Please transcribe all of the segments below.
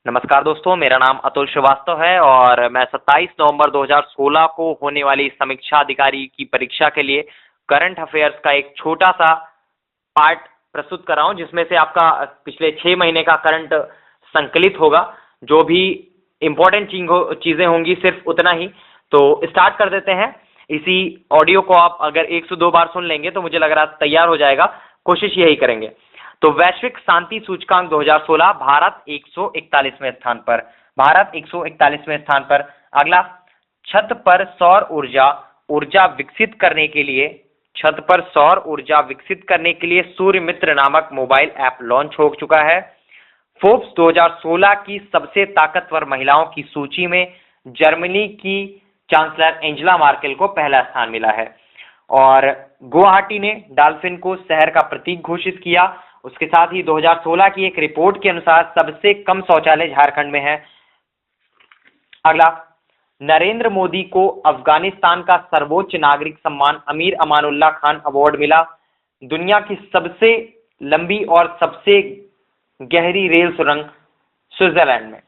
नमस्कार दोस्तों, मेरा नाम अतुल श्रीवास्तव है और मैं 27 नवंबर 2016 को होने वाली समीक्षा अधिकारी की परीक्षा के लिए करंट अफेयर्स का एक छोटा सा पार्ट प्रस्तुत कर रहा हूं, जिसमें से आपका पिछले 6 महीने का करंट संकलित होगा। जो भी इंपॉर्टेंट चीजें होंगी सिर्फ उतना ही। तो स्टार्ट कर देते हैं। इसी ऑडियो को आप अगर 102 बार सुन लेंगे तो मुझे लग रहा है तैयार हो जाएगा। कोशिश यही करेंगे। तो वैश्विक शांति सूचकांक 2016, भारत 141वें स्थान पर। भारत 141वें स्थान पर। अगला, छत पर सौर ऊर्जा ऊर्जा विकसित करने के लिए छत पर सौर ऊर्जा विकसित करने के लिए सूर्य मित्र नामक मोबाइल ऐप लॉन्च हो चुका है। फोर्ब्स 2016 की सबसे ताकतवर महिलाओं की सूची में जर्मनी की चांसलर एंजेला मार्केल को पहला स्थान मिला है। और गुवाहाटी ने डॉल्फिन को शहर का प्रतीक घोषित किया। उसके साथ ही 2016 की एक रिपोर्ट के अनुसार सबसे कम शौचालय झारखंड में है। अगला, नरेंद्र मोदी को अफगानिस्तान का सर्वोच्च नागरिक सम्मान अमीर अमानुल्लाह खान अवार्ड मिला। दुनिया की सबसे लंबी और सबसे गहरी रेल सुरंग स्विट्जरलैंड में।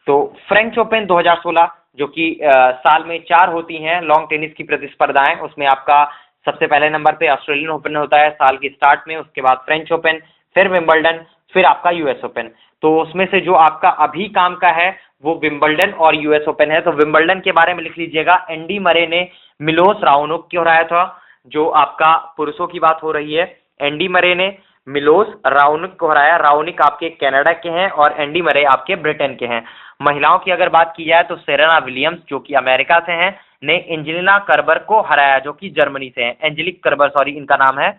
तो फ्रेंच ओपन 2016, जो कि साल में 4 होती हैं लॉन्ग टेनिस की प्रतिस्पर्धाएं, उसमें आपका सबसे पहले नंबर पे ऑस्ट्रेलियन ओपन होता है साल के स्टार्ट में, उसके बाद फ्रेंच ओपन, फिर विंबलडन, फिर आपका यूएस ओपन। तो उसमें से जो आपका अभी काम का है वो विंबलडन और यूएस ओपन है। तो विंबलडन के बारे में लिख लीजिएगा, एंडी मरे ने मिलोस राओनिक को हराया था। जो आपका पुरुषों की बात हो रही है, एंडी मरे ने मिलोस राओनिक को हराया। राओनिक आपके कनाडा के हैं और एंडी मरे आपके ब्रिटेन के हैं। महिलाओं की अगर बात की जाए तो सेरेना विलियम्स, जो कि अमेरिका से हैं, ने एंजेलिना कर्बर को हराया, जो कि जर्मनी से हैं। एंजेलिक कर्बर, सॉरी, इनका नाम है।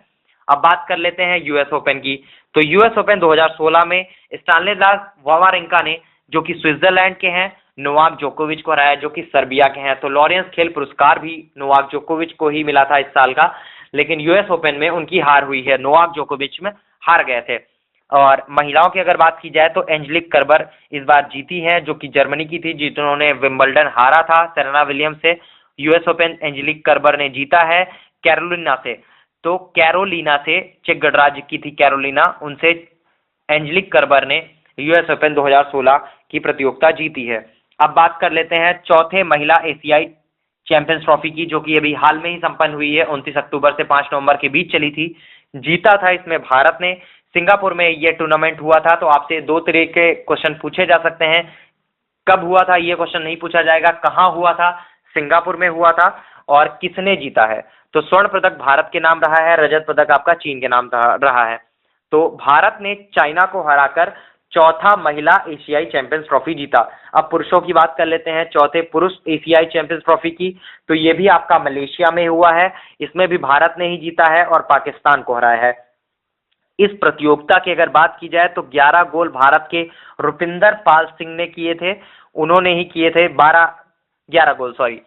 अब बात कर लेते हैं यूएस ओपन की। तो यूएस ओपन 2016 में स्टानिस्लास वावरिंका ने, जो कि स्विट्जरलैंड के हैं, नोवाक जोकोविच को हराया, जो कि सर्बिया के हैं। तो लॉरेंस खेल पुरस्कार भी नोवाक जोकोविच को ही मिला था इस साल का, लेकिन यूएस ओपन में उनकी हार हुई है। नोवाक जोकोविच में हार गए थे। और महिलाओं की अगर बात की जाए तो एंजेलिक कर्बर इस बार जीती है, जो कि जर्मनी की थी, जिन्होंने विंबलडन हारा था सेरेना विलियम्स से। यूएस ओपन एंजेलिक कर्बर ने जीता है कैरोलिना से। तो कैरोलिना से, चेक गणराज्य की थी कैरोलिना, उनसे एंजेलिक कर्बर ने यूएस ओपन 2016 की प्रतियोगिता जीती है। अब बात कर लेते हैं चौथे महिला एशियाई चैंपियंस ट्रॉफी की, जो कि अभी हाल में ही संपन्न हुई है। 29 अक्टूबर से 5 नवंबर के बीच चली थी। जीता था इसमें भारत ने। सिंगापुर में यह टूर्नामेंट हुआ था। तो आपसे दो तरह के क्वेश्चन पूछे जा सकते हैं। कब हुआ था ये क्वेश्चन नहीं पूछा जाएगा, कहां हुआ था, सिंगापुर में हुआ था, और किसने जीता है। तो स्वर्ण पदक भारत के नाम रहा है, रजत पदक आपका चीन के नाम रहा है। तो भारत ने चाइना को हराकर चौथा महिला एशियाई चैंपियंस ट्रॉफी जीता। अब पुरुषों की बात कर लेते हैं, चौथे पुरुष एशियाई चैंपियंस ट्रॉफी की। तो ये भी आपका मलेशिया में हुआ है। इसमें भी भारत ने ही जीता है और पाकिस्तान को हराया है। इस प्रतियोगिता की अगर बात की जाए तो 11 गोल भारत के रुपिंदर पाल सिंह ने किए थे। उन्होंने ही किए थे 11 गोल, सॉरी।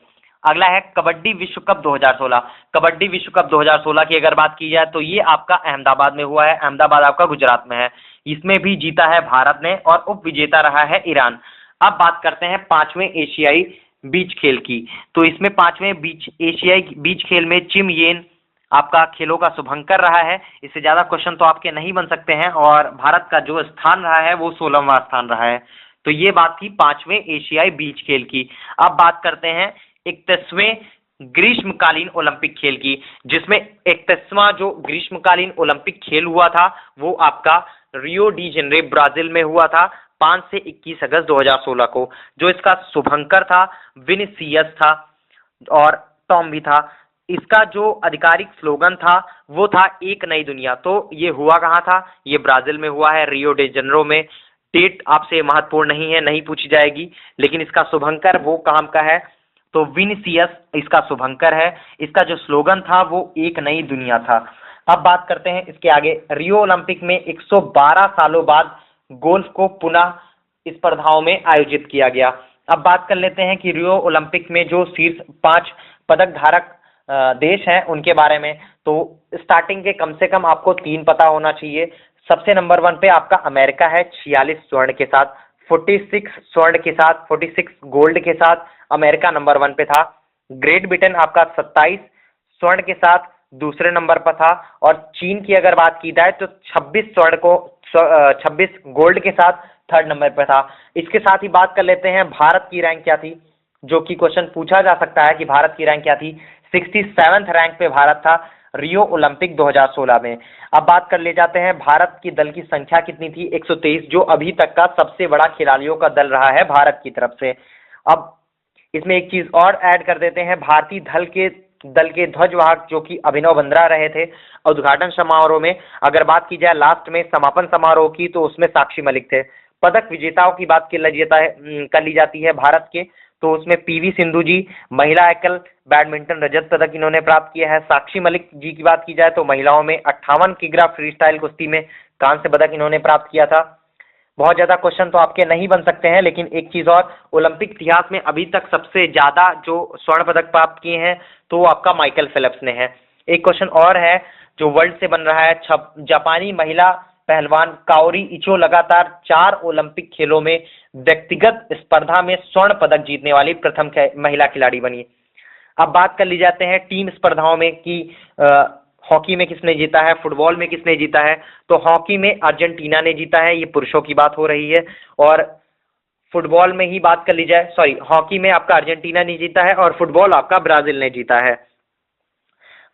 अगला है कबड्डी विश्व कप 2016। कबड्डी विश्व कप 2016 की अगर बात की जाए तो ये आपका अहमदाबाद में हुआ है। अहमदाबाद आपका गुजरात में है। इसमें भी जीता है भारत ने और उप विजेता रहा है ईरान। अब बात करते हैं 5वें एशियाई बीच खेल की। तो इसमें 5वें एशियाई बीच खेल में चिम येन आपका खेलों का शुभंकर रहा है। इससे ज्यादा क्वेश्चन तो आपके नहीं बन सकते हैं। और भारत का जो स्थान रहा है वो 16वां स्थान रहा है। तो ये बात थी 5वें एशियाई बीच खेल की। अब बात करते हैं 31वें ग्रीष्मकालीन ओलंपिक खेल की, जिसमें 31वां जो ग्रीष्मकालीन ओलंपिक खेल हुआ था वो आपका रियो डी जेनेरो ब्राजील में हुआ था 5 से 21 अगस्त 2016 को। जो इसका शुभंकर था विनिसियस था और टॉम भी था। इसका जो आधिकारिक स्लोगन था वो था एक नई दुनिया। तो ये हुआ कहां था, ये ब्राजील में हुआ है, रियो डी जेनेरो में। डेट आपसे महत्वपूर्ण नहीं है, नहीं पूछी जाएगी, लेकिन इसका शुभंकर वो काम का है। तो विनिसियस इसका शुभंकर है। इसका जो स्लोगन था वो एक नई दुनिया था। अब बात करते हैं इसके आगे। रियो ओलंपिक में 112 सालों बाद गोल्फ को पुनः स्पर्धाओं में आयोजित किया गया। अब बात कर लेते हैं कि रियो ओलंपिक में जो शीर्ष 5 पदक धारक देश हैं उनके बारे में। तो स्टार्टिंग के कम से कम आपको 3 पता होना चाहिए। सबसे नंबर 1 पे आपका अमेरिका है 46 स्वर्ण के साथ, 46 स्वर्ण के साथ, 46 गोल्ड के साथ अमेरिका नंबर 1 पे था। ग्रेट ब्रिटेन आपका 27 स्वर्ण के साथ दूसरे नंबर पर था। और चीन की अगर बात की जाए तो 26 स्वर्ण को 26 गोल्ड के साथ 3rd नंबर पर था। इसके साथ ही बात कर लेते हैं भारत की रैंक क्या थी, जो कि क्वेश्चन पूछा जा सकता है कि भारत की रैंक क्या थी। 67th रैंक पे भारत था रियो ओलंपिक 2016 में। अब बात कर ले जाते हैं भारत की दल की संख्या कितनी थी, 123, जो अभी तक का सबसे बड़ा खिलाड़ियों का दल रहा है भारत की तरफ से। अब इसमें एक चीज और ऐड कर देते हैं, भारतीय दल के ध्वजवाहक जो कि अभिनव बिंद्रा रहे थे उद्घाटन समारोह में। अगर बात की जाए लास्ट में समापन समारोह की, तो उसमें साक्षी मलिक थे। पदक विजेताओं की बात कर ली जाती है भारत के, तो उसमें पीवी सिंधु जी महिला एकल बैडमिंटन रजत पदक इन्होंने प्राप्त किया है। साक्षी मलिक जी की बात की जाए तो महिलाओं में 58 किग्रा फ्री स्टाइल कुश्ती में कांस्य पदक इन्होंने प्राप्त किया था। बहुत ज्यादा क्वेश्चन तो आपके नहीं बन सकते हैं, लेकिन एक चीज और, ओलंपिक इतिहास में अभी तक सबसे ज्यादा जो स्वर्ण पदक प्राप्त किए हैं तो वो आपका माइकल फेल्प्स ने है। एक क्वेश्चन और है जो वर्ल्ड से बन रहा है, जापानी महिला पहलवान काओरी इचो लगातार 4 ओलंपिक खेलों में व्यक्तिगत स्पर्धा में स्वर्ण पदक जीतने वाली प्रथम महिला खिलाड़ी बनी। अब बात कर ली जाते हैं टीम स्पर्धाओं में कि हॉकी में किसने जीता है, फुटबॉल में किसने जीता है। तो हॉकी में अर्जेंटीना ने जीता है, ये पुरुषों की बात हो रही है। और फुटबॉल में ही बात कर ली जाए, सॉरी, हॉकी में आपका अर्जेंटीना ने जीता है और फुटबॉल आपका ब्राजील ने जीता है।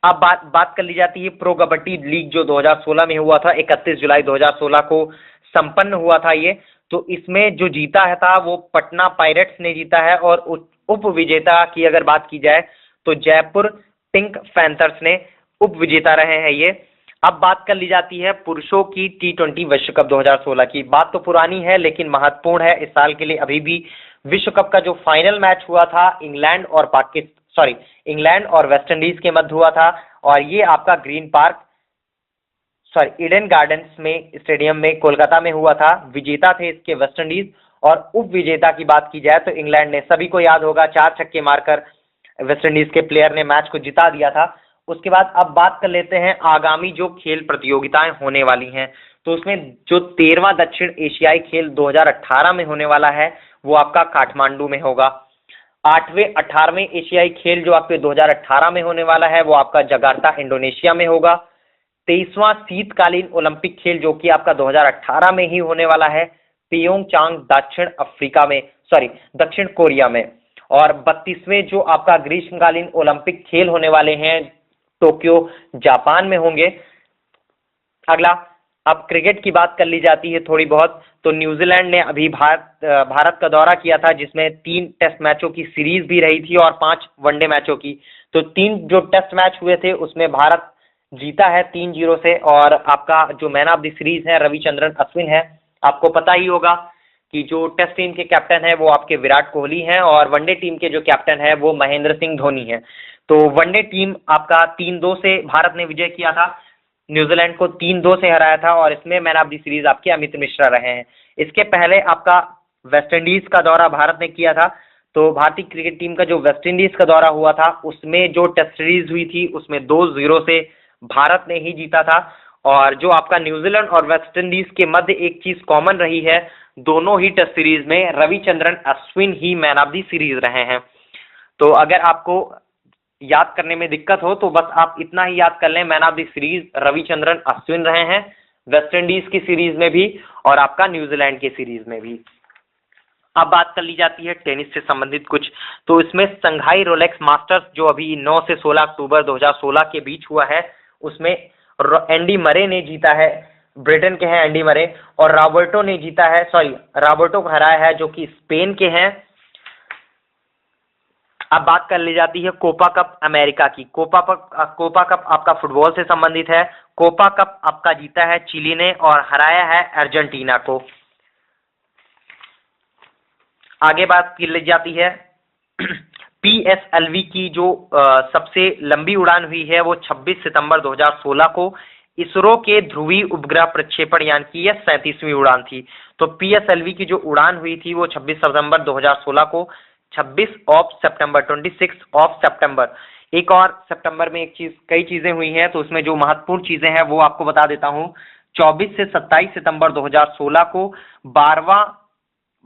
अब बात कर ली जाती है प्रो कबड्डी लीग जो 2016 में हुआ था, 31 जुलाई 2016 को संपन्न हुआ था ये। तो इसमें जो जीता है था वो पटना पायरेट्स ने जीता है, और उप विजेता की अगर बात की जाए तो जयपुर पिंक पैंथर्स ने उप विजेता रहे हैं ये। अब बात कर ली जाती है पुरुषों की T20 विश्व कप 2016 की। बात तो पुरानी है लेकिन महत्वपूर्ण है इस साल के लिए अभी भी। विश्व कप का जो फाइनल मैच हुआ था इंग्लैंड और वेस्ट इंडीज के मध्य हुआ था, और ये आपका ईडन गार्डन्स में स्टेडियम में कोलकाता में हुआ था। विजेता थे इसके वेस्ट इंडीज, और उप विजेता की बात की जाए तो इंग्लैंड ने, सभी को याद होगा 4 छक्के मारकर वेस्ट इंडीज के प्लेयर ने मैच को जिता दिया था। उसके बाद अब बात कर लेते हैं आगामी जो खेल प्रतियोगिताएं होने वाली हैं, तो उसमें जो 13वां दक्षिण एशियाई खेल 2018 में होने वाला है वो आपका काठमांडू में होगा। 8वें 18वें एशियाई खेल जो आपके 2018 में होने वाला है वो आपका जकार्ता इंडोनेशिया में होगा। 23वां शीतकालीन ओलंपिक खेल जो कि आपका 2018 में ही होने वाला है पियोंगचांग दक्षिण कोरिया में। और 32वें जो आपका ग्रीष्मकालीन ओलंपिक खेल होने वाले हैं टोक्यो जापान में होंगे। अगला, अब क्रिकेट की बात कर ली जाती है थोड़ी बहुत, तो न्यूजीलैंड ने अभी भारत का दौरा किया था, जिसमें 3 टेस्ट मैचों की सीरीज भी रही थी और 5 वनडे मैचों की। तो 3 जो टेस्ट मैच हुए थे उसमें भारत जीता है 3-0 से, और आपका जो मैन ऑफ द सीरीज है रविचंद्रन अश्विन है। आपको पता ही होगा कि जो टेस्ट टीम के कैप्टन है वो आपके विराट कोहली हैं, और वनडे टीम के जो कैप्टन है वो महेंद्र सिंह धोनी है। तो वनडे टीम आपका 3-2 से भारत ने विजय किया था, न्यूजीलैंड को 3-2 से हराया था, और इसमें मैन ऑफ द सीरीज आपके अमित मिश्रा रहे हैं। इसके पहले आपका वेस्ट इंडीज का दौरा भारत ने किया था, तो भारतीय क्रिकेट टीम का जो वेस्ट इंडीज का दौरा हुआ था उसमें जो टेस्ट सीरीज हुई थी उसमें 2-0 से भारत ने ही जीता था। और जो आपका न्यूजीलैंड और वेस्ट इंडीज के मध्य एक चीज कॉमन रही है, दोनों ही टेस्ट सीरीज में रविचंद्रन अश्विन ही मैन ऑफ द सीरीज रहे हैं। तो अगर आपको याद करने में दिक्कत हो तो बस आप इतना ही याद कर लें, man of the series Ravichandran Ashwin रहे हैं वेस्ट इंडीज की सीरीज में भी और आपका न्यूजीलैंड की सीरीज में भी। अब बात कर ली जाती है टेनिस से संबंधित कुछ, तो इसमें संघाई रोलेक्स मास्टर्स जो अभी 9 से 16 अक्टूबर 2016 के बीच हुआ है उसमें एंडी मरे ने जीता है, ब्रिटेन के हैं एंडी मरे, और रॉबर्टो को हराया है जो कि स्पेन के हैं। अब बात कर ली जाती है कोपा कप अमेरिका की। कोपा कप आपका फुटबॉल से संबंधित है। कोपा कप आपका जीता है चिली ने और हराया है अर्जेंटीना को। आगे बात की ली जाती है पीएसएलवी की जो सबसे लंबी उड़ान हुई है वो 26 सितंबर 2016 को इसरो के ध्रुवीय उपग्रह प्रक्षेपण यान की यह 37वीं उड़ान थी। तो पीएसएलवी की जो उड़ान हुई थी वो 26 सितंबर 2016 को 26 सितंबर। एक और सितंबर में कई चीजें हुई हैं, तो उसमें जो महत्वपूर्ण चीजें हैं वो आपको बता देता हूं। 24 से 27 सितंबर 2016 को 12वां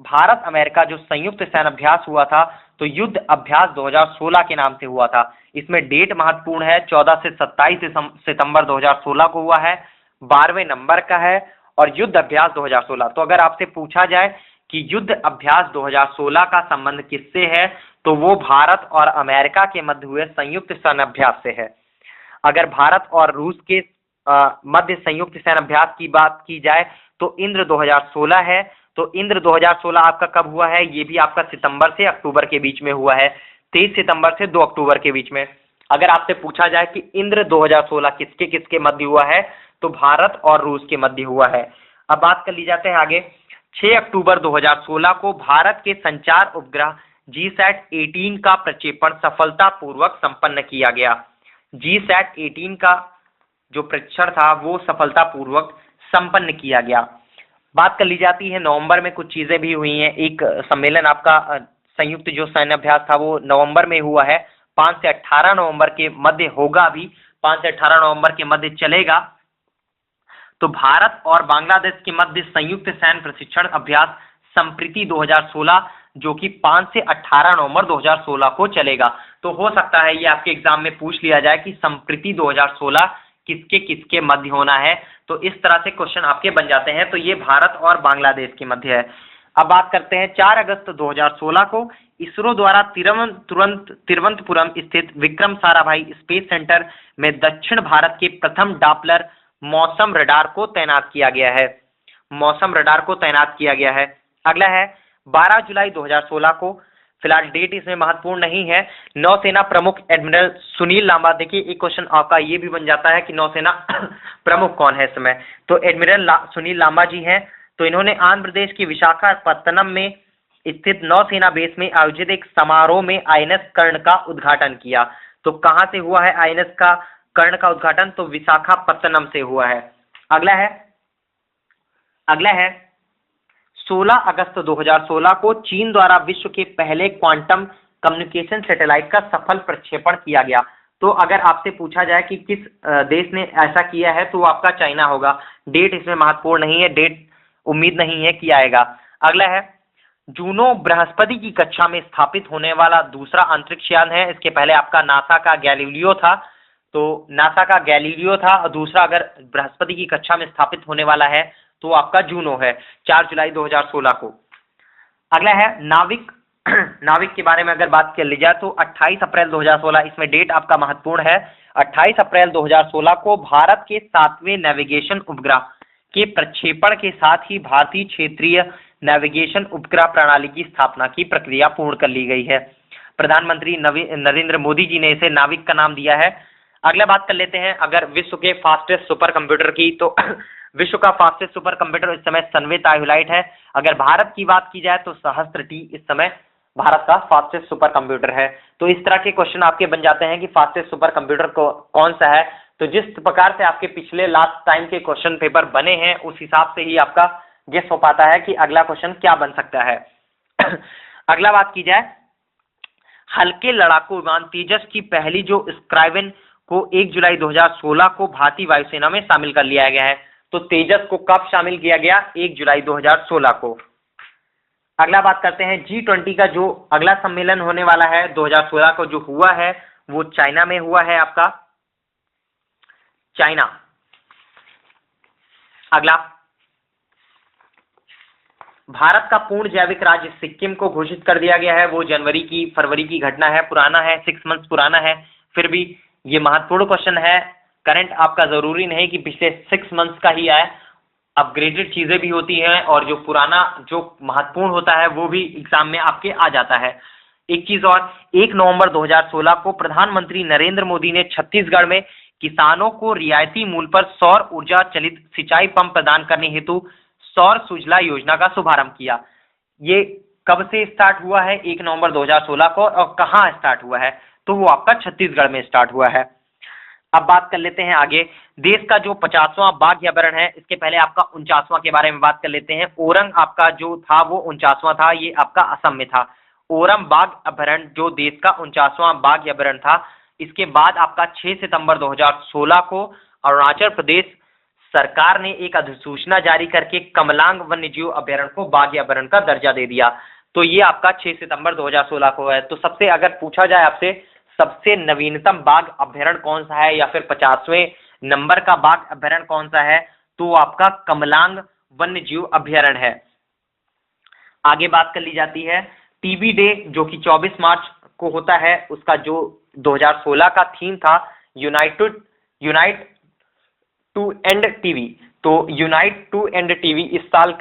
भारत अमेरिका जो संयुक्त सैन्य अभ्यास हुआ था, तो युद्ध अभ्यास 2016 के नाम से हुआ था। इसमें डेट महत्वपूर्ण है, 14 से 27 सितंबर 2016 को हुआ है, 12वें नंबर का है और युद्ध अभ्यास 2016। तो अगर आपसे पूछा जाए कि युद्ध अभ्यास 2016 का संबंध किससे है, तो वो भारत और अमेरिका के मध्य हुए संयुक्त सैन्य अभ्यास से है। अगर भारत और रूस के मध्य संयुक्त सैन्य अभ्यास की बात की जाए तो इंद्र 2016 है। तो इंद्र 2016 आपका कब हुआ है, ये भी आपका सितंबर से अक्टूबर के बीच में हुआ है, 23 सितंबर से 2 अक्टूबर के बीच में। अगर आपसे पूछा जाए कि इंद्र 2016 किसके किसके मध्य हुआ है, तो भारत और रूस के मध्य हुआ है। अब बात कर ली जाते हैं आगे। 6 अक्टूबर 2016 को भारत के संचार उपग्रह जीसैट 18 का प्रक्षेपण सफलतापूर्वक संपन्न किया गया। जीसैट 18 का जो प्रक्षेपण था वो सफलतापूर्वक संपन्न किया गया। बात कर ली जाती है नवंबर में कुछ चीजें भी हुई हैं। एक सम्मेलन आपका संयुक्त जो सैन्य अभ्यास था वो नवंबर में हुआ है, 5 से 18 नवंबर के मध्य होगा, भी 5 से 18 नवंबर के मध्य चलेगा। तो भारत और बांग्लादेश के मध्य संयुक्त सैन्य प्रशिक्षण अभ्यास संप्रीति 2016 जो कि 5 से 18 नवंबर 2016 को चलेगा। तो हो सकता है ये आपके एग्जाम में पूछ लिया जाए कि संप्रीति 2016 किसके किसके मध्य होना है, तो इस तरह से क्वेश्चन आपके बन जाते हैं। तो ये भारत और बांग्लादेश के मध्य है। अब बात करते हैं 4 अगस्त 2016 को इसरो द्वारा तिरुवनंतपुरम स्थित विक्रम साराभाई स्पेस सेंटर में दक्षिण भारत के प्रथम डॉपलर मौसम रडार को तैनात किया गया है। मौसम रडार को तैनात किया गया है। अगला है 12 जुलाई 2016 को, फिलहाल डेट इसमें महत्वपूर्ण नहीं है, नौसेना प्रमुख एडमिरल सुनील लांबा। देखिए एक क्वेश्चन आपका ये भी बन जाता है कि नौसेना प्रमुख कौन है इस समय, तो एडमिरल सुनील लांबा जी हैं। तो इन्होंने आंध्र प्रदेश की विशाखापत्तनम में स्थित नौसेना बेस में आयोजित एक समारोह में आईएनएस कर्ण का उद्घाटन किया। तो कहां से हुआ है आईएनएस का कर्ण का उद्घाटन, तो विशाखापत्तनम से हुआ है। अगला है 16 अगस्त 2016 को चीन द्वारा विश्व के पहले क्वांटम कम्युनिकेशन सैटेलाइट का सफल प्रक्षेपण किया गया। तो अगर आपसे पूछा जाए कि किस देश ने ऐसा किया है, तो वो आपका चाइना होगा। डेट इसमें महत्वपूर्ण नहीं है, डेट उम्मीद नहीं है कि आएगा। अगला है जूनो बृहस्पति की कक्षा में स्थापित होने वाला दूसरा अंतरिक्ष यान है। इसके पहले आपका नासा का गैलीलियो था, तो नासा का गैलीलियो था, और दूसरा अगर बृहस्पति की कक्षा में स्थापित होने वाला है तो आपका जूनो है, 4 जुलाई 2016 को। अगला है नाविक नाविक के बारे में अगर बात कर ली जाए तो 28 अप्रैल 2016, इसमें डेट आपका महत्वपूर्ण है। 28 अप्रैल 2016 को भारत के 7वें नेविगेशन उपग्रह के प्रक्षेपण के साथ ही भारतीय क्षेत्रीय नेविगेशन उपग्रह प्रणाली की स्थापना की प्रक्रिया पूर्ण कर ली गई है। प्रधानमंत्री नरेंद्र मोदी जी ने इसे नाविक का नाम दिया है। अगला बात कर लेते हैं अगर विश्व के फास्टेस्ट सुपर कंप्यूटर की, तो विश्व का फास्टेस्ट सुपर कंप्यूटर इस समय सनवे ताइहुलाइट है। अगर भारत की बात की जाए तो सहस्त्र टी इस समय भारत का फास्टेस्ट सुपर कंप्यूटर है। तो इस तरह के क्वेश्चन आपके बन जाते हैं कि फास्टेस्ट सुपर कंप्यूटर कौन सा है। तो जिस प्रकार से आपके पिछले लास्ट टाइम के क्वेश्चन पेपर बने हैं उस हिसाब से ही आपका गेस हो पाता है कि अगला क्वेश्चन क्या बन सकता है। अगला बात की जाए हल्के लड़ाकू विमान तेजस की पहली जो स्क्राइवेन को 1 जुलाई 2016 को भारतीय वायुसेना में शामिल कर लिया गया है। तो तेजस को कब शामिल किया गया, 1 जुलाई 2016 को। अगला बात करते हैं G20 का जो अगला सम्मेलन होने वाला है 2016 को जो हुआ है वो चाइना में हुआ है, आपका चाइना। अगला भारत का पूर्ण जैविक राज्य सिक्किम को घोषित कर दिया गया है। वो फरवरी की घटना है, पुराना है, 6 मंथ्स पुराना है, फिर भी ये महत्वपूर्ण क्वेश्चन है। करंट आपका जरूरी नहीं कि पिछले 6 मंथ्स का ही आए, अपग्रेडेड चीजें भी होती हैं और जो पुराना जो महत्वपूर्ण होता है वो भी एग्जाम में आपके आ जाता है। एक चीज और, 1 नवंबर 2016 को प्रधानमंत्री नरेंद्र मोदी ने छत्तीसगढ़ में किसानों को रियायती मूल्य पर सौर ऊर्जा चलित सिंचाई पंप प्रदान करने हेतु सौर सुजला योजना का शुभारंभ किया। ये कब से स्टार्ट हुआ है, 1 नवंबर 2016 को, और कहां स्टार्ट हुआ है, तो वो आपका छत्तीसगढ़ में स्टार्ट हुआ है। अब बात कर लेते हैं आगे देश का जो 50वां बाघ अभयारण्य है, इसके पहले आपका 49वां के बारे में बात कर लेते हैं। ओरंग आपका जो था वो 49वां था, ये आपका असम में था। ओरम बाघ अभयारण्य जो देश का 49वां बाघ अभयारण्य था। इसके बाद आपका 6 सितंबर 2016 को अरुणाचल प्रदेश सरकार ने एक अधिसूचना जारी करके कमलांग वन्यजीव अभयारण्य को बाघ अभयारण्य का दर्जा दे दिया। तो ये आपका 6 सितंबर 2016 को है। तो सबसे अगर पूछा जाए आपसे सबसे नवीनतम बाघ अभयारण्य कौन सा है या फिर 50वें नंबर का बाघ अभयारण्य कौन सा है, तो आपका कमलांग वन्य जीव अभ्यारण्य है। आगे बात कर ली जाती है टीबी डे जो कि 24 मार्च को होता है, उसका जो 2016 का थीम था यूनाइट टू एंड टीबी। तो यूनाइट टू एंड टीबी इस साल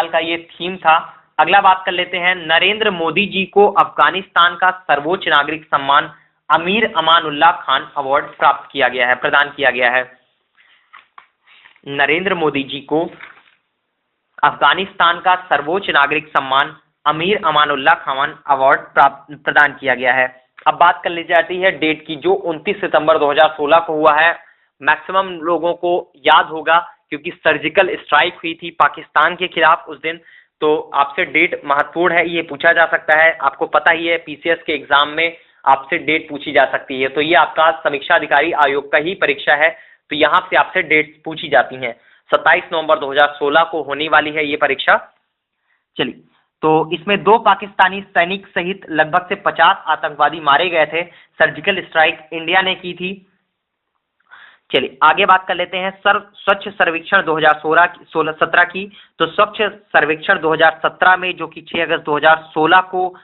का ये थीम था। अगला बात कर लेते हैं नरेंद्र मोदी जी को अफगानिस्तान का सर्वोच्च नागरिक सम्मान अमीर अमानुल्लाह खान अवार्ड प्राप्त किया गया है, प्रदान किया गया है। नरेंद्र मोदी जी को अफगानिस्तान का सर्वोच्च नागरिक सम्मान अमीर अमानुल्लाह खान अवार्ड प्रदान किया गया है। अब बात कर ली जाती है डेट की, जो 29 सितंबर 2016 को हुआ है। मैक्सिमम लोगों को याद होगा क्योंकि सर्जिकल स्ट्राइक हुई थी पाकिस्तान के खिलाफ उस दिन, तो आपसे डेट महत्वपूर्ण है, ये पूछा जा सकता है। आपको पता ही है पीसीएस के एग्जाम में आपसे डेट पूछी जा सकती है, तो ये आपका समीक्षा अधिकारी आयोग का ही परीक्षा है, तो यहाँ से आपसे डेट पूछी जाती हैं। 27 नवंबर 2016 को होने वाली है ये परीक्षा। चलिए, तो इसमें 2 पाकिस्तानी सैनिक सहित लगभग से 50 आतंकवादी मारे गए थे। सर्जिकल स्ट्राइक इंडिया ने की थी। चलिए आगे बात कर लेते हैं स्वच्छ सर्वेक्षण 2017 की। तो स्वच्छ सर्वेक्षण 2017 में जो कि 6 अगस्त 2016 को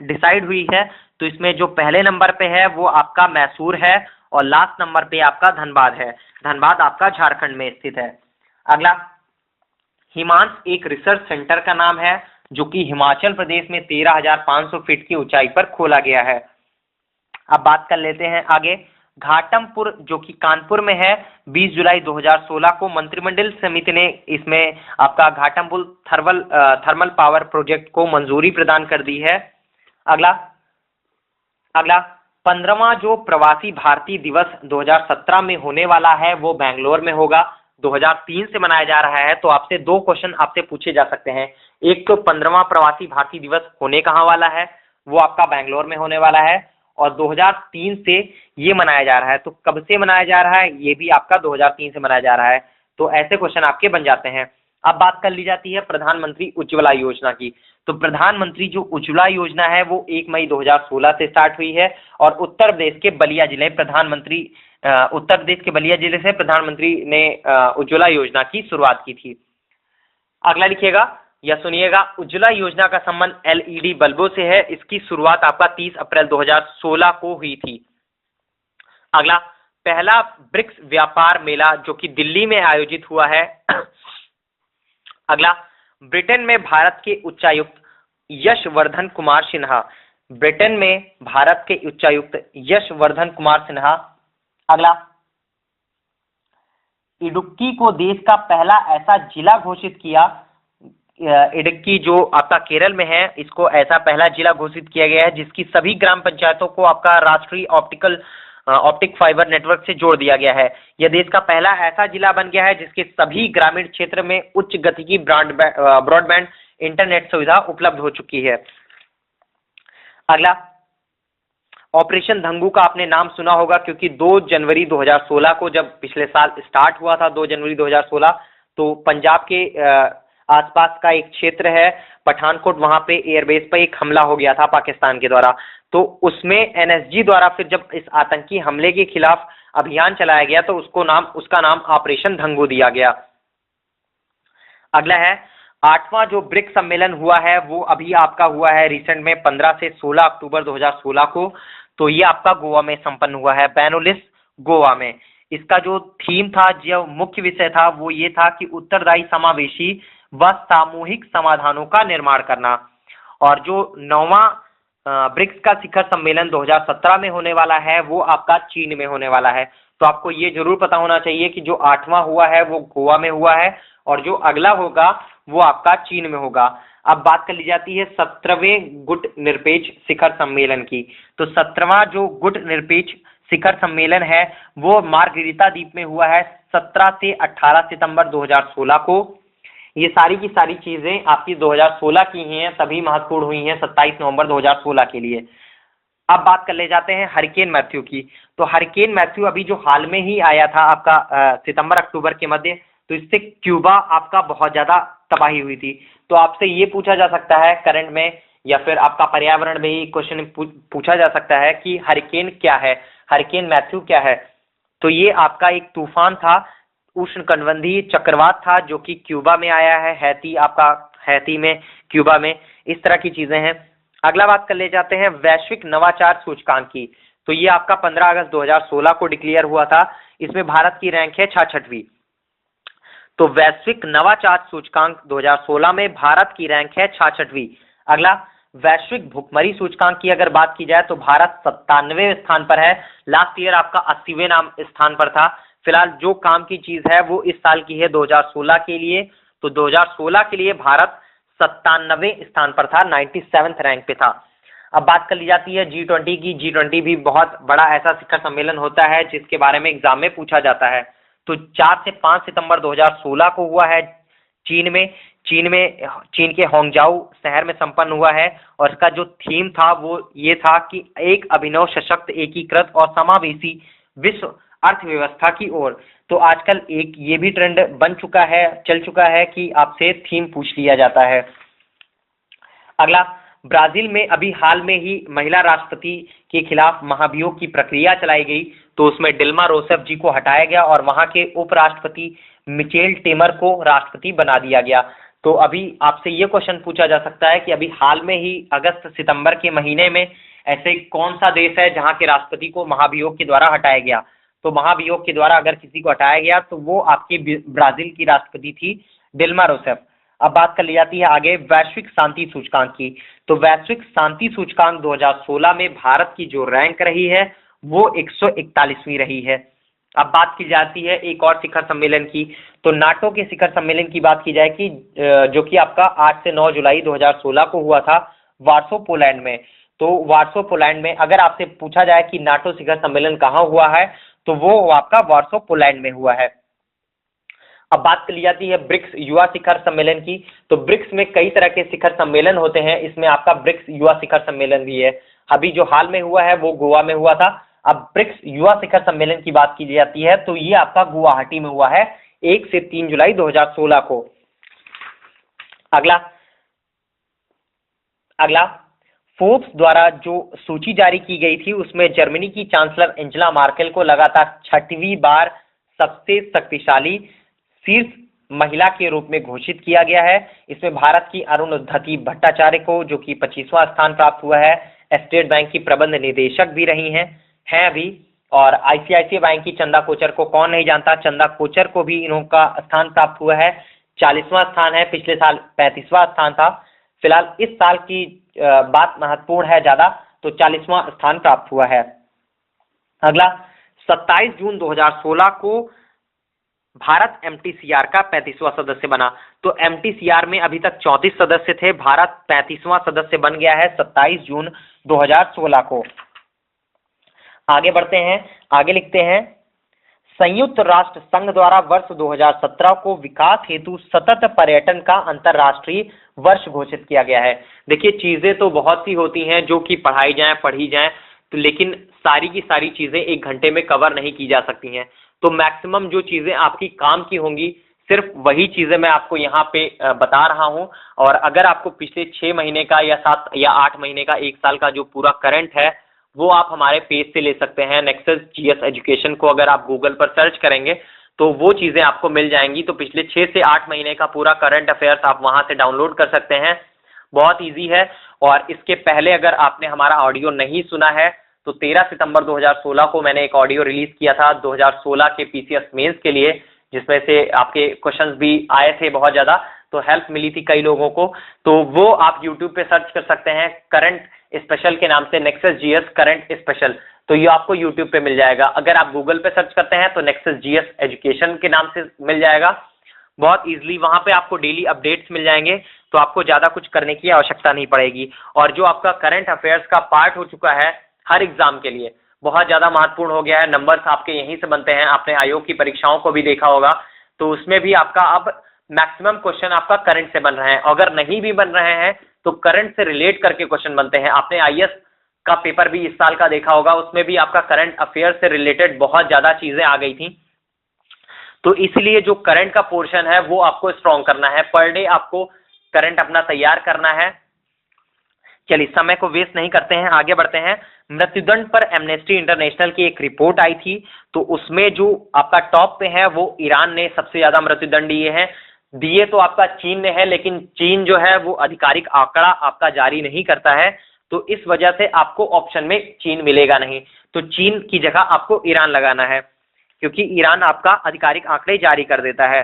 डिसाइड हुई है, तो इसमें जो पहले नंबर पे है वो आपका मैसूर है और लास्ट नंबर पे आपका धनबाद है। धनबाद आपका झारखंड में स्थित है। अगला हिमांश एक रिसर्च सेंटर का नाम है जो कि हिमाचल प्रदेश में 13,500 फीट की ऊंचाई पर खोला गया है। अब बात कर लेते हैं आगे घाटमपुर जो कि कानपुर में है। 20 जुलाई 2016 को मंत्रिमंडल समिति ने इसमें आपका घाटमपुर थर्मल पावर प्रोजेक्ट को मंजूरी प्रदान कर दी है। अगला 15वां जो प्रवासी भारतीय दिवस 2017 में होने वाला है वो बेंगलोर में होगा। 2003 से मनाया जा रहा है, तो आपसे 2 क्वेश्चन आपसे पूछे जा सकते हैं। एक तो 15वां प्रवासी भारतीय दिवस होने कहाँ वाला है, वो आपका बेंगलोर में होने वाला है, और 2003 से ये मनाया जा रहा है। तो कब से मनाया जा रहा है, ये भी आपका 2003 से मनाया जा रहा है। तो ऐसे क्वेश्चन आपके बन जाते हैं। अब बात कर ली जाती है प्रधानमंत्री उज्ज्वला योजना की। तो प्रधानमंत्री जो उज्ज्वला योजना है वो 1 मई 2016 से स्टार्ट हुई है और उत्तर प्रदेश के बलिया जिले से प्रधानमंत्री ने उज्ज्वला योजना की शुरुआत की थी। अगला लिखिएगा या सुनिएगा, उज्ज्वला योजना का संबंध एलईडी बल्बों से है। इसकी शुरुआत आपका 30 अप्रैल 2016 को हुई थी। अगला पहला ब्रिक्स व्यापार मेला जो कि दिल्ली में आयोजित हुआ है। अगला ब्रिटेन में भारत के उच्चायुक्त यशवर्धन कुमार सिन्हा। ब्रिटेन में भारत के उच्चायुक्त यशवर्धन कुमार सिन्हा। अगला इडुक्की को देश का पहला ऐसा जिला घोषित किया। इडुक्की जो आपका केरल में है, इसको ऐसा पहला जिला घोषित किया गया है जिसकी सभी ग्राम पंचायतों को आपका राष्ट्रीय ऑप्टिक फाइबर नेटवर्क से जोड़ दिया गया है। यह देश का पहला ऐसा जिला बन गया है जिसके सभी ग्रामीण क्षेत्र में उच्च गति की ब्रॉडबैंड इंटरनेट सुविधा उपलब्ध हो चुकी है। अगला ऑपरेशन धंगू का आपने नाम सुना होगा क्योंकि 2 जनवरी 2016 को जब पिछले साल स्टार्ट हुआ था 2 जनवरी 2016, तो पंजाब के आसपास का एक क्षेत्र है पठानकोट, वहां पे एयरबेस पर एक हमला हो गया था पाकिस्तान के द्वारा। तो उसमें एनएसजी द्वारा फिर जब इस आतंकी हमले के खिलाफ अभियान चलाया गया तो उसका नाम ऑपरेशन धंगू दिया गया। अगला है 8वां जो ब्रिक्स सम्मेलन हुआ है वो अभी आपका हुआ है रिसेंट में 15 से 16 अक्टूबर 2016 को। तो ये आपका गोवा में संपन्न हुआ है, बैनोलिस गोवा में। इसका जो थीम था, जो मुख्य विषय था वो ये था कि उत्तरदायी, समावेशी व सामूहिक समाधानों का निर्माण करना। और जो 9वां ब्रिक्स का शिखर सम्मेलन 2017 में होने वाला है वो आपका चीन में होने वाला है। तो आपको ये जरूर पता होना चाहिए कि जो 8वां हुआ है वो गोवा में हुआ है और जो अगला होगा वो आपका चीन में होगा। अब बात कर ली जाती है 17वें गुट निरपेक्ष शिखर सम्मेलन की। तो 17वां जो गुट निरपेक्ष शिखर सम्मेलन है वो मार्गरीटा द्वीप में हुआ है 17 से 18 सितंबर 2016 को। ये सारी की सारी चीजें आपकी 2016 की ही हैं, तभी महत्वपूर्ण हुई हैं 27 नवंबर 2016 के लिए। अब बात कर ले जाते हैं हरिकेन मैथ्यू की। तो हरिकेन मैथ्यू अभी जो हाल में ही आया था आपका सितंबर अक्टूबर के मध्य, तो इससे क्यूबा आपका बहुत ज्यादा तबाही हुई थी। तो आपसे ये पूछा जा सकता है करंट में या फिर आपका पर्यावरण में ही क्वेश्चन पूछा जा सकता है कि हरिकेन क्या है, हरिकेन मैथ्यू क्या है। तो ये आपका एक तूफान था उष्णकटिबंधीय चक्रवात था जो कि क्यूबा में आया है, हैती आपका हैती में, क्यूबा में, इस तरह की चीजें हैं। अगला बात कर ले जाते हैं वैश्विक नवाचार सूचकांक की। तो ये आपका 15 अगस्त 2016 को डिक्लेयर हुआ था। इसमें भारत की रैंक है 66वीं। तो वैश्विक नवाचार सूचकांक 2016 में भारत की रैंक है 66वीं। अगला वैश्विक भुखमरी सूचकांक की अगर बात की जाए तो भारत 97वें स्थान पर है। लास्ट ईयर आपका 80वें स्थान पर था। फिलहाल जो काम की चीज है वो इस साल की है 2016 के लिए। तो 2016 के लिए भारत 97वें स्थान पर था, 97th रैंक पे था। अब बात कर ली जाती है G20 की। G20 भी बहुत बड़ा ऐसा शिखर सम्मेलन होता है जिसके बारे में एग्जाम में पूछा जाता है। तो 4 से 5 सितंबर 2016 को हुआ है चीन में। चीन के होंगजाऊ शहर में संपन्न हुआ है और इसका जो थीम था वो ये था कि एक अभिनव, सशक्त, एकीकृत और समावेशी विश्व अर्थव्यवस्था की ओर। तो आजकल एक ये भी ट्रेंड बन चुका है, चल चुका है कि आपसे थीम पूछ लिया जाता है। अगला, ब्राजील में अभी हाल में ही महिला राष्ट्रपति के खिलाफ महाभियोग की प्रक्रिया चलाई गई। तो उसमें डिल्मा रोसेफ जी को हटाया गया और वहां के उपराष्ट्रपति मिचेल टेमर को राष्ट्रपति बना दिया गया। तो अभी आपसे ये क्वेश्चन पूछा जा सकता है कि अभी हाल में ही अगस्त सितंबर के महीने में ऐसे कौन सा देश है जहां के राष्ट्रपति को महाभियोग के द्वारा हटाया गया। तो महाभियोग के द्वारा अगर किसी को हटाया गया तो वो आपकी ब्राजील की राष्ट्रपति थी डिल्मा रोसेफ। अब बात कर ली जाती है आगे वैश्विक शांति सूचकांक की। तो वैश्विक शांति सूचकांक 2016 में भारत की जो रैंक रही है वो 141वीं रही है। अब बात की जाती है एक और शिखर सम्मेलन की। तो नाटो के शिखर सम्मेलन की बात की जाए कि जो कि आपका 8 से 9 जुलाई 2016 को हुआ था वार्सो पोलैंड में। तो वार्सो पोलैंड में अगर आपसे पूछा जाए कि नाटो शिखर सम्मेलन कहाँ हुआ है तो वो आपका वार्सो पोलैंड में हुआ है। अब बात कर ली जाती है ब्रिक्स युवा शिखर सम्मेलन की। तो ब्रिक्स में कई तरह के शिखर सम्मेलन होते हैं, इसमें आपका ब्रिक्स युवा शिखर सम्मेलन भी है। अभी जो हाल में हुआ है वो गोवा में हुआ था। अब ब्रिक्स युवा शिखर सम्मेलन की बात की जाती है तो ये आपका गुवाहाटी में हुआ है 1 से 3 जुलाई 2016 को। अगला फोर्ब्स द्वारा जो सूची जारी की गई थी उसमें जर्मनी की चांसलर एंजेला मार्केल को लगातार 6वीं बार सबसे शक्तिशाली शीर्ष महिला के रूप में घोषित किया गया है। इसमें भारत की अरुंधति भट्टाचार्य को जो कि 25वां स्थान प्राप्त हुआ है, स्टेट बैंक की प्रबंध निदेशक भी रही हैं अभी। और आईसीआईसीआई बैंक की चंदा कोचर को कौन नहीं जानता, चंदा कोचर को भी इनका स्थान प्राप्त हुआ है, 40वां स्थान है, पिछले साल 35वां स्थान था। फिलहाल इस साल की बात महत्वपूर्ण है ज्यादा, तो 40वां स्थान प्राप्त हुआ है। अगला 27 जून 2016 को भारत एमटीसीआर का 35वां सदस्य बना। तो एमटीसीआर में अभी तक 34 सदस्य थे, भारत 35वां सदस्य बन गया है 27 जून 2016 को। आगे बढ़ते हैं, आगे लिखते हैं संयुक्त राष्ट्र संघ द्वारा वर्ष 2017 को विकास हेतु सतत पर्यटन का अंतर्राष्ट्रीय वर्ष घोषित किया गया है। देखिए चीजें तो बहुत सी होती हैं जो कि पढ़ी जाएं तो, लेकिन सारी की सारी चीजें 1 घंटे में कवर नहीं की जा सकती हैं। तो मैक्सिमम जो चीजें आपकी काम की होंगी सिर्फ वही चीजें मैं आपको यहाँ पे बता रहा हूँ। और अगर आपको पिछले 6 महीने का या 7 या 8 महीने का 1 साल का जो पूरा करंट है वो आप हमारे पेज से ले सकते हैं। नेक्सस जीएस एजुकेशन को अगर आप गूगल पर सर्च करेंगे तो वो चीजें आपको मिल जाएंगी। तो पिछले 6 से 8 महीने का पूरा करंट अफेयर्स आप वहां से डाउनलोड कर सकते हैं, बहुत इजी है। और इसके पहले अगर आपने हमारा ऑडियो नहीं सुना है तो 13 सितंबर 2016 को मैंने एक ऑडियो रिलीज किया था 2016 के पीसीएस मेंस के लिए, जिसमें से आपके क्वेश्चंस भी आए थे बहुत ज्यादा, तो हेल्प मिली थी कई लोगों को। तो वो आप यूट्यूब पे सर्च कर सकते हैं करंट स्पेशल के नाम से, नेक्सस जीएस करंट स्पेशल, तो ये आपको यूट्यूब पे मिल जाएगा। अगर आप गूगल पे सर्च करते हैं तो नेक्सस जीएस एजुकेशन के नाम से मिल जाएगा, बहुत इजीली वहां पे आपको डेली अपडेट्स मिल जाएंगे। तो आपको ज्यादा कुछ करने की आवश्यकता नहीं पड़ेगी। और जो आपका करंट अफेयर्स का पार्ट हो चुका है हर एग्जाम के लिए, बहुत ज्यादा महत्वपूर्ण हो गया है, नंबर्स आपके यहीं से बनते हैं। आपने आयोग की परीक्षाओं को भी देखा होगा, तो उसमें भी आपका अब मैक्सिमम क्वेश्चन आपका करंट से बन रहे हैं। अगर नहीं भी बन रहे हैं तो करंट से रिलेट करके क्वेश्चन बनते हैं। आपने आईएएस का पेपर भी इस साल का देखा होगा, उसमें भी आपका करंट अफेयर से रिलेटेड बहुत ज्यादा चीजें आ गई थी। तो इसलिए जो करंट का पोर्शन है वो आपको स्ट्रॉन्ग करना है, पर डे आपको करंट अपना तैयार करना है। चलिए समय को वेस्ट नहीं करते हैं, आगे बढ़ते हैं। मृत्युदंड पर एमनेस्टी इंटरनेशनल की एक रिपोर्ट आई थी, तो उसमें जो आपका टॉप पे है वो ईरान ने सबसे ज्यादा मृत्युदंड दिए हैं। दिए तो आपका चीन ने है, लेकिन चीन जो है वो आधिकारिक आंकड़ा आपका जारी नहीं करता है, तो इस वजह से आपको ऑप्शन में चीन मिलेगा नहीं, तो चीन की जगह आपको ईरान लगाना है, क्योंकि ईरान आपका आधिकारिक आंकड़े जारी कर देता है।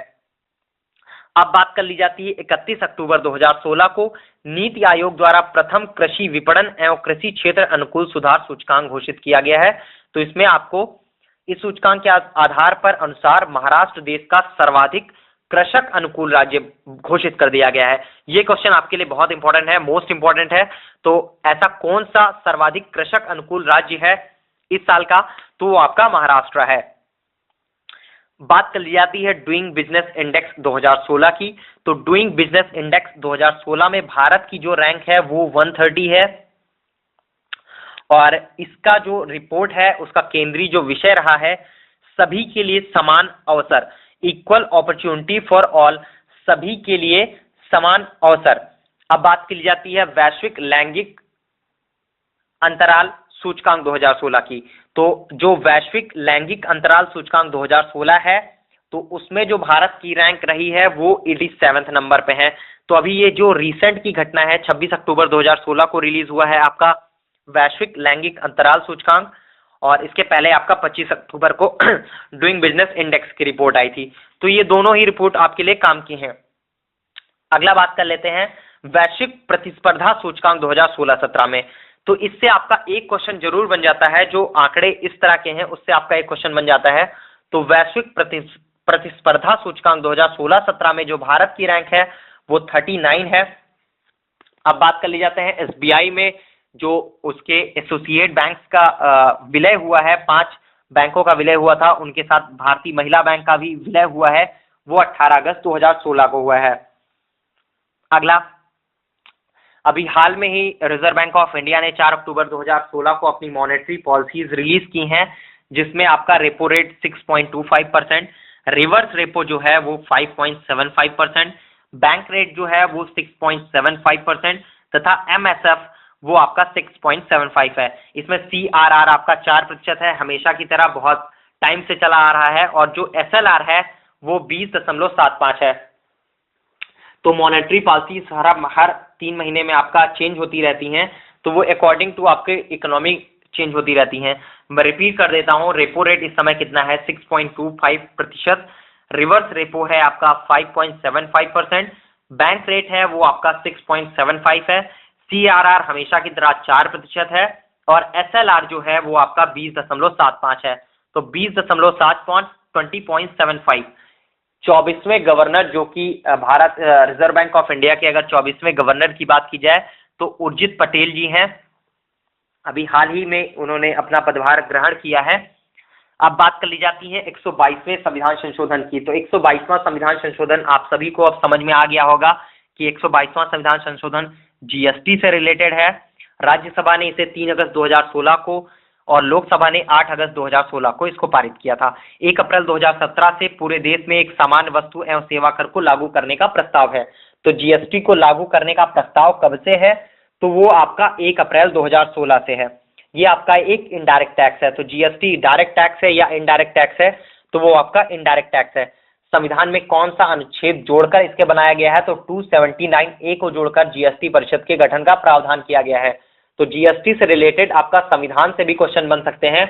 अब बात कर ली जाती है 31 अक्टूबर 2016 को नीति आयोग द्वारा प्रथम कृषि विपणन एवं कृषि क्षेत्र अनुकूल सुधार सूचकांक घोषित किया गया है। तो इसमें आपको इस सूचकांक के आधार पर अनुसार महाराष्ट्र देश का सर्वाधिक कृषक अनुकूल राज्य घोषित कर दिया गया है। ये क्वेश्चन आपके लिए बहुत इंपॉर्टेंट है, मोस्ट इंपॉर्टेंट है। तो ऐसा कौन सा सर्वाधिक कृषक अनुकूल राज्य है इस साल का? तो वो आपका महाराष्ट्र है। बात कर ली जाती है डूइंग बिजनेस इंडेक्स 2016 की। तो डूइंग बिजनेस इंडेक्स 2016 में भारत की जो रैंक है वो 130 है, और इसका जो रिपोर्ट है उसका केंद्रीय जो विषय रहा है सभी के लिए समान अवसर, इक्वल अपॉर्चुनिटी फॉर ऑल, सभी के लिए समान अवसर। अब बात की जाती है वैश्विक लैंगिक अंतराल सूचकांक 2016 की। तो जो वैश्विक लैंगिक अंतराल सूचकांक 2016 है, तो उसमें जो भारत की रैंक रही है वो 87 नंबर पे है। तो अभी ये जो रिसेंट की घटना है 26 अक्टूबर 2016 को रिलीज हुआ है आपका वैश्विक लैंगिक अंतराल सूचकांक, और इसके पहले आपका 25 अक्टूबर को डूइंग बिजनेस इंडेक्स की रिपोर्ट आई थी। तो ये दोनों ही रिपोर्ट आपके लिए काम की हैं। अगला बात कर लेते हैं वैश्विक प्रतिस्पर्धा सूचकांक 2016-17 में। तो इससे आपका एक क्वेश्चन जरूर बन जाता है, जो आंकड़े इस तरह के हैं उससे आपका एक क्वेश्चन बन जाता है। तो वैश्विक प्रतिस्पर्धा सूचकांक 2016-17 में जो भारत की रैंक है वो 39 है। अब बात कर ली जाते हैं एसबीआई में जो उसके एसोसिएट बैंक्स का विलय हुआ है, 5 बैंकों का विलय हुआ था, उनके साथ भारतीय महिला बैंक का भी विलय हुआ है, वो 18 अगस्त 2016 को हुआ है। अगला, अभी हाल में ही रिजर्व बैंक ऑफ इंडिया ने 4 अक्टूबर 2016 को अपनी मॉनेटरी पॉलिसीज रिलीज की हैं, जिसमें आपका रेपो रेट 6.25%, रिवर्स रेपो जो है वो 5.75%, बैंक रेट जो है वो 6.75% तथा एमएसएफ वो आपका 6.75 है। इसमें सीआरआर आपका 4% है, हमेशा की तरह बहुत टाइम से चला आ रहा है, और जो एसएलआर है वो 20.75 है। तो मॉनेटरी पॉलिसी हर 3 महीने में आपका चेंज होती रहती हैं, तो वो अकॉर्डिंग टू आपके इकोनॉमी चेंज होती रहती हैं। मैं रिपीट कर देता हूं, रेपो रेट इस समय कितना है 6.25%, रिवर्स रेपो है आपका 5.75%, बैंक रेट है वो आपका 6.75 है, सीआरआर हमेशा की तरह 4% है, और एसएलआर जो है वो आपका 20.75 है। तो 20.75 20.75। 24वें गवर्नर जो कि Bharat reserve bank of India के अगर 24वें गवर्नर की बात की जाए तो उर्जित पटेल जी हैं। अभी हाल ही में उन्होंने अपना पदभार ग्रहण किया है। अब बात कर ली जाती है 122वें संविधान संशोधन की। तो 122वां संविधान संशोधन आप सभी को अब समझ में आ गया होगा कि 122वां संविधान संशोधन जीएसटी से रिलेटेड है। राज्यसभा ने इसे 3 अगस्त 2016 को और लोकसभा ने 8 अगस्त 2016 को इसको पारित किया था। 1 अप्रैल 2017 से पूरे देश में एक सामान्य वस्तु एवं सेवा कर को लागू करने का प्रस्ताव है। तो जीएसटी को लागू करने का प्रस्ताव कब से है? तो वो आपका 1 अप्रैल 2016 से है। ये आपका एक इनडायरेक्ट टैक्स है। तो जीएसटी डायरेक्ट टैक्स है या इनडायरेक्ट टैक्स है? तो वो आपका इनडायरेक्ट टैक्स है। संविधान में कौन सा अनुच्छेद जोड़कर इसके बनाया गया है? तो 279A को जोड़कर जीएसटी परिषद के गठन का प्रावधान किया गया है। तो जीएसटी से रिलेटेड आपका संविधान से भी क्वेश्चन बन सकते हैं।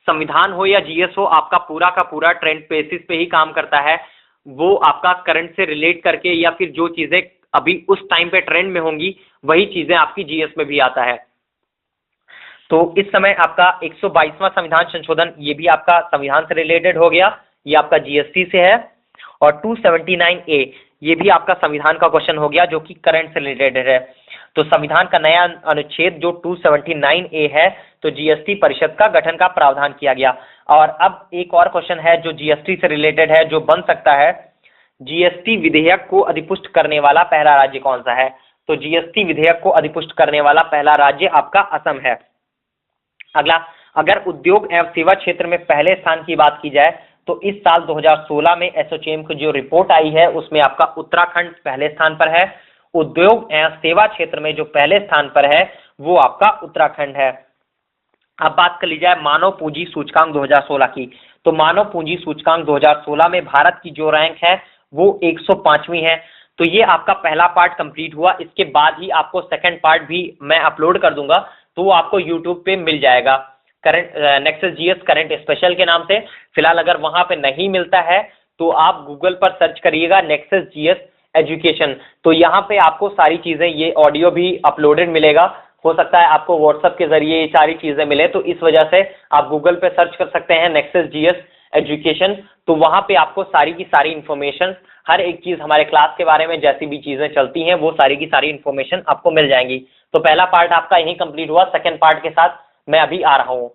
संविधान हो या जीएस हो, आपका पूरा का पूरा ट्रेंड बेसिस पे ही काम करता है। वो आपका करंट से रिलेट करके या फिर जो चीजें अभी उस टाइम पे ट्रेंड में होंगी वही चीजें आपकी जीएस में भी आता है। तो इस समय आपका 122वां संविधान संशोधन ये भी आपका संविधान से रिलेटेड हो गया, ये आपका जीएसटी से है। और 279A ये भी आपका संविधान का क्वेश्चन हो गया जो कि करंट से रिलेटेड है। तो संविधान का नया अनुच्छेद जो 279A है, तो जीएसटी परिषद का गठन का प्रावधान किया गया। और अब एक और क्वेश्चन है जो जीएसटी से रिलेटेड है जो बन सकता है, जीएसटी विधेयक को अधिपुष्ट करने वाला पहला राज्य कौन सा है? तो जीएसटी विधेयक को अधिपुष्ट करने वाला पहला राज्य आपका असम है। अगला, अगर उद्योग एवं सेवा क्षेत्र में पहले स्थान की बात की जाए तो इस साल 2016 में एसोचैम की जो रिपोर्ट आई है उसमें आपका उत्तराखंड पहले स्थान पर है। उद्योग एवं सेवा क्षेत्र में जो पहले स्थान पर है वो आपका उत्तराखंड है। अब बात कर ली जाए मानव पूंजी सूचकांक 2016 की, तो मानव पूंजी सूचकांक 2016 में भारत की जो रैंक है वो 105वीं है। तो ये आपका पहला पार्ट कंप्लीट हुआ। इसके बाद ही आपको सेकंड पार्ट भी मैं अपलोड कर दूंगा, तो वो आपको यूट्यूब पे मिल जाएगा, current nexus GS current special के नाम से। फिलहाल अगर वहां पे नहीं मिलता है तो आप गूगल पर सर्च करिएगा नेक्सस जीएस एजुकेशन, तो यहाँ पे आपको सारी चीजें, ये ऑडियो भी अपलोडेड मिलेगा। हो सकता है आपको व्हाट्सएप के जरिए ये सारी चीजें मिले, तो इस वजह से आप गूगल पे सर्च कर सकते हैं नेक्सस जीएस एजुकेशन। तो वहां पे आपको सारी की सारी इंफॉर्मेशन, हर एक चीज हमारे क्लास के बारे में जैसी भी चीजें चलती हैं वो सारी की सारी इंफॉर्मेशन आपको मिल जाएंगी। तो पहला पार्ट आपका यही कंप्लीट हुआ। सेकंड पार्ट के साथ मैं अभी आ रहा हूँ।